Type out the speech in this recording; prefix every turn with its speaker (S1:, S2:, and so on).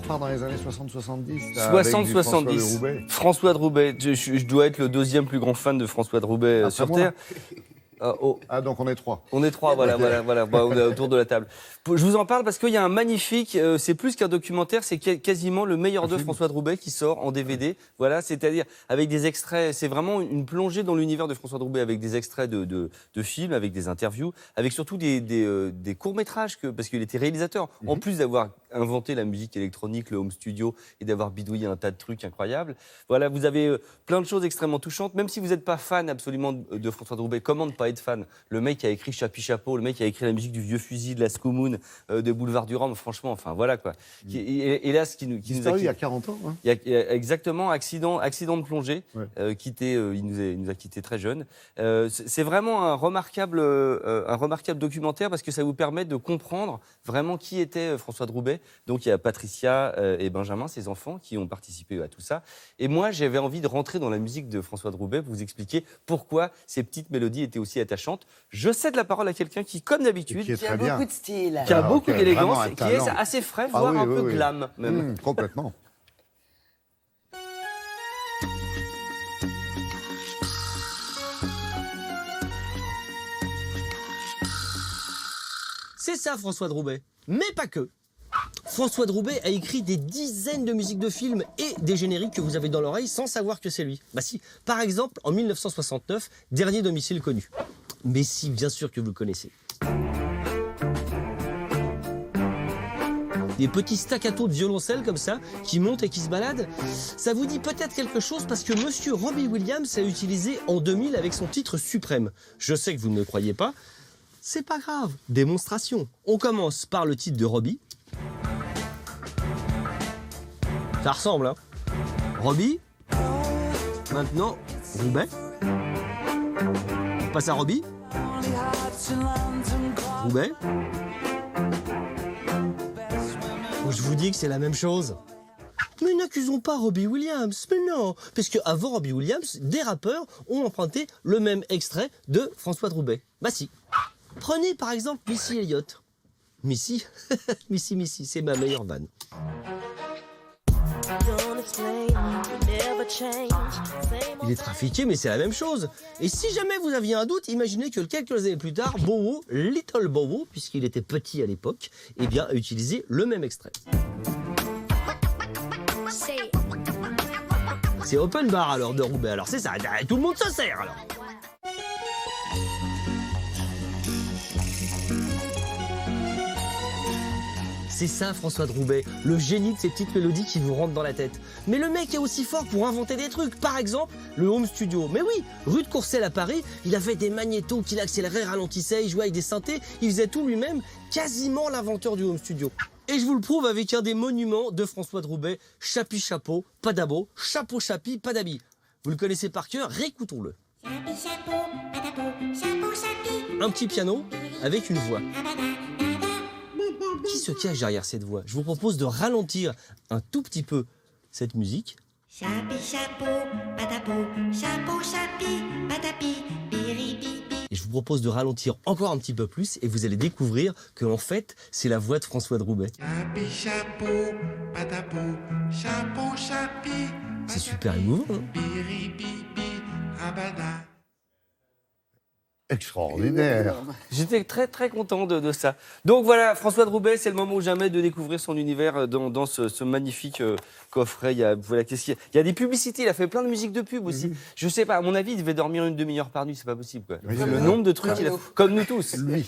S1: repart dans les années 60-70.
S2: 60-70. François de Roubaix. Je dois être le deuxième plus grand fan de François de Roubaix
S1: Après
S2: sur
S1: moi.
S2: Terre.
S1: Ah, donc on est 3.
S2: On est 3, voilà. Bah, on est autour de la table. Je vous en parle parce qu'il y a un magnifique, c'est plus qu'un documentaire, c'est quasiment le meilleur de François de Roubaix qui sort en DVD. Voilà, c'est-à-dire avec des extraits, c'est vraiment une plongée dans l'univers de François de Roubaix avec des extraits de films, avec des interviews, avec surtout des courts-métrages, parce qu'il était réalisateur. En plus d'avoir inventé la musique électronique, le home studio, et d'avoir bidouillé un tas de trucs incroyables. Voilà, vous avez plein de choses extrêmement touchantes, même si vous n'êtes pas fan absolument de François de Roubaix. Comment ne pas être fan? Le mec qui a écrit Chapi Chapeau, le mec qui a écrit la musique du Vieux Fusil, de la Scoumoune, de Boulevard du Rhum, franchement, enfin voilà quoi. Et là, ce qui nous a
S1: il y a 40 ans. Hein.
S2: il y a exactement accident de plongée,
S1: Ouais.
S2: il nous a quittés très jeunes. C'est vraiment un remarquable documentaire parce que ça vous permet de comprendre vraiment qui était François de Roubaix. Donc il y a Patricia et Benjamin, ses enfants, qui ont participé à tout ça. Et moi, j'avais envie de rentrer dans la musique de François de Roubaix pour vous expliquer pourquoi ces petites mélodies étaient aussi attachantes. Je cède la parole à quelqu'un qui, comme d'habitude,
S3: Qui a beaucoup de style.
S2: qui a
S1: Alors,
S2: beaucoup
S1: qui a
S2: d'élégance,
S1: vraiment un
S2: qui est
S1: talent.
S2: assez frais,
S1: Ah
S2: voire
S1: oui,
S2: un
S1: oui,
S2: peu
S1: oui.
S2: glam même.
S1: Complètement.
S4: C'est ça François de Roubaix, mais pas que. François de Roubaix a écrit des dizaines de musiques de films et des génériques que vous avez dans l'oreille sans savoir que c'est lui. Bah si, par exemple, en 1969, Dernier domicile connu. Mais si, bien sûr que vous le connaissez. Des petits staccatos de violoncelle comme ça, qui montent et qui se baladent. Ça vous dit peut-être quelque chose parce que monsieur Robbie Williams a utilisé en 2000 avec son titre suprême. Je sais que vous ne me croyez pas. C'est pas grave, démonstration. On commence par le titre de Robbie. Ça ressemble, hein. Robbie. Maintenant, Roubaix. On passe à Robbie. Roubaix. Oh, je vous dis que c'est la même chose. Mais n'accusons pas Robbie Williams, mais non. Parce qu'avant Robbie Williams, des rappeurs ont emprunté le même extrait de François de Roubaix. Bah si. Prenez par exemple Missy Elliott. Missy Missy, c'est ma meilleure vanne. Il est trafiqué, mais c'est la même chose. Et si jamais vous aviez un doute, imaginez que quelques années plus tard, Bowo, Little Bowo, puisqu'il était petit à l'époque, eh bien, a utilisé le même extrait. C'est open bar alors de Roubaix, alors c'est ça, tout le monde se sert alors. C'est ça François de Roubaix, le génie de ces petites mélodies qui vous rentrent dans la tête. Mais le mec est aussi fort pour inventer des trucs, par exemple le home studio. Mais oui, rue de Courcelles à Paris, il avait des magnétos qu'il accélérait, ralentissait, il jouait avec des synthés, il faisait tout lui-même, quasiment l'inventeur du home studio. Et je vous le prouve avec un des monuments de François de Roubaix, Chapi Chapeau, pas d'abo, Chapeau Chapi, pas d'habit. Vous le connaissez par cœur, réécoutons-le. Un petit piano avec une voix. Qui se cache derrière cette voix? Je vous propose de ralentir un tout petit peu cette musique.
S5: Chapi chapeau, patapou, chapeau chapi, patapi, biribibi.
S4: Et je vous propose de ralentir encore un petit peu plus et vous allez découvrir que en fait, c'est la voix de François de Roubaix.
S6: Chapi chapeau, patapou, chapeau chapi.
S4: C'est super émouvant, hein?
S6: Biribibi, rabada.
S1: Extraordinaire.
S2: J'étais très très content de ça. Donc voilà, François de Roubaix, c'est le moment ou jamais de découvrir son univers dans ce magnifique coffret. Voilà, il y a des publicités, il a fait plein de musique de pub aussi. Je sais pas, à mon avis, il devait dormir une demi-heure par nuit, c'est pas possible quoi.
S1: Oui,
S2: Le nombre de trucs qu'il a, comme nous tous.
S1: Lui.